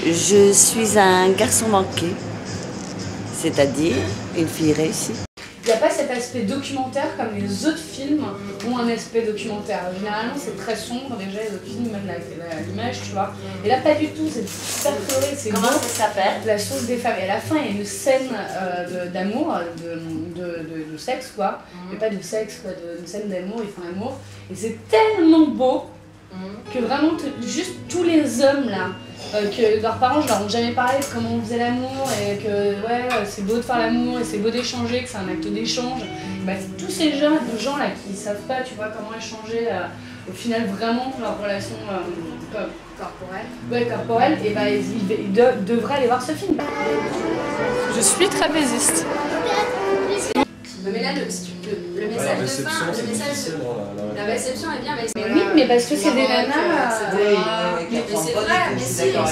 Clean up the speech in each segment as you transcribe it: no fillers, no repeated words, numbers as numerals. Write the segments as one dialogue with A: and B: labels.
A: Je suis un garçon manqué, c'est-à-dire une fille réussie.
B: Il n'y a pas cet aspect documentaire comme les autres films ont un aspect documentaire. Généralement, c'est très sombre déjà, les autres films, même l'image, tu vois. Et là, pas du tout, c'est super coloré, c'est beau.
A: Comment ça s'appelle?
B: La source des femmes. Et à la fin, il y a une scène d'amour, de sexe, quoi. Mais pas de sexe, quoi, une scène d'amour, ils font l'amour. Et c'est tellement beau que vraiment, juste tous les hommes là, que leurs parents, je leur ai jamais parlé de comment on faisait l'amour et que ouais, c'est beau de faire l'amour et c'est beau d'échanger, que c'est un acte d'échange. Bah, tous ces gens là qui savent pas, tu vois, comment échanger au final vraiment leur relation corporelle, et bah, ils devraient aller voir ce film.
C: Je suis trapéziste.
D: Mais là, le message de fin, la réception est bien.
B: Mais oui, mais parce que c'est des nanas.
D: Mais c'est vrai, mais si, non,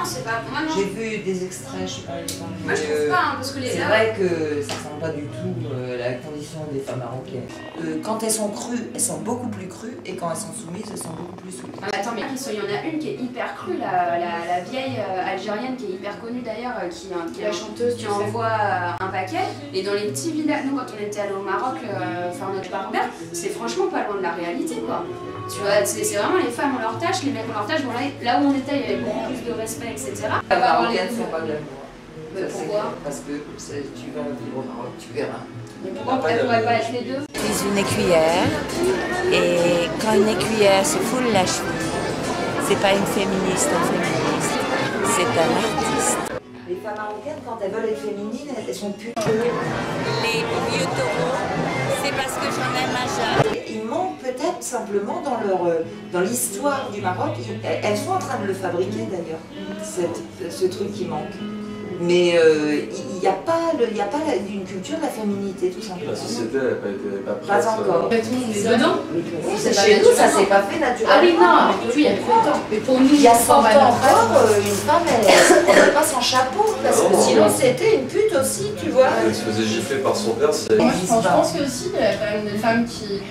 D: c'est pas. Moi, non.
E: J'ai vu des extraits, je sais pas.
D: Moi, je trouve pas, parce que
E: c'est vrai que ça ressemble pas du tout à la condition des femmes marocaines. Quand elles sont crues, elles sont beaucoup plus crues, et quand elles sont soumises, elles sont beaucoup plus soumises.
D: Attends, mais il y en a une qui est hyper crue, la vieille algérienne qui est hyper connue d'ailleurs, qui
B: la chanteuse,
D: qui envoie un paquet. Et dans les petits villages, nous quand on était allés au Maroc faire notre parcours, c'est franchement pas loin de la réalité, quoi. Tu vois, c'est vraiment les femmes ont leur tâche, les mecs ont leur tâche. Bon, là où on était, il y avait beaucoup plus de respect, etc.
E: Les marocaines ne font pas de l'amour.
D: Pourquoi?
E: Parce que tu vas vivre au Maroc, tu verras.
D: Mais pourquoi elles pourraient pas être les deux?
A: Je suis une écuyère et quand une écuyère se foule la cheville, c'est pas une féministe, c'est un artiste.
E: Les femmes marocaines, quand elles veulent être féminines, elles sont putes.
A: Les vieux taureaux, c'est parce que j'en aime un jeune.
E: Ils manquent peut-être simplement dans l'histoire du Maroc. Elles sont en train de le fabriquer d'ailleurs, ce truc qui manque. Mais il n'y a pas une culture de la féminité, tout simplement.
F: La société n'a pas prête.
E: Pas encore.
B: Tout le monde est dedans.
E: Chez nous, ça s'est pas fait naturellement.
B: Ah oui, non, oui, il y a plus longtemps. Mais pour nous,
E: Il y a 100 ans encore, une femme, elle ne prenait pas son chapeau, parce que sinon c'était une pute aussi, tu vois.
F: Elle se faisait gifler par son père.
C: Moi, je pense que aussi, il y a quand même des femmes qui...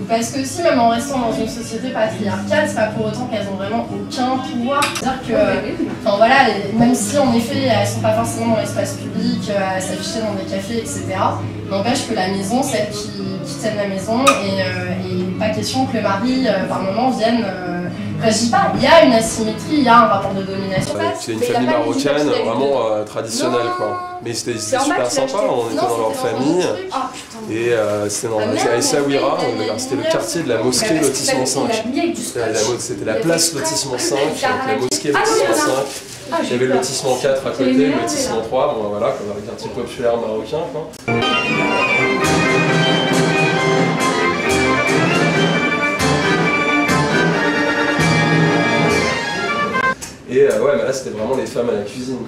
C: Parce que aussi, même en restant dans une société patriarcale, c'est pas pour autant qu'elles ont vraiment aucun pouvoir. C'est-à-dire que, enfin voilà, même si en effet elles sont pas forcément dans l'espace public, à s'afficher dans des cafés, etc. N'empêche que la maison, c'est elles qui tiennent la maison et pas question que le mari, par moment, vienne. Je dis pas, il y a une asymétrie, il y a un rapport de domination.
F: C'est une famille marocaine vraiment traditionnelle, quoi. Mais c'était super sympa, on était dans leur famille. Et c'était dans Essaouira, c'était le quartier de la mosquée Lotissement 5. C'était la place Lotissement 5, donc la mosquée Lotissement 5. Il y avait le lotissement 4 à côté, le lotissement 3, bon voilà, comme un quartier populaire marocain, quoi. Et ouais, mais là c'était vraiment les femmes à la cuisine.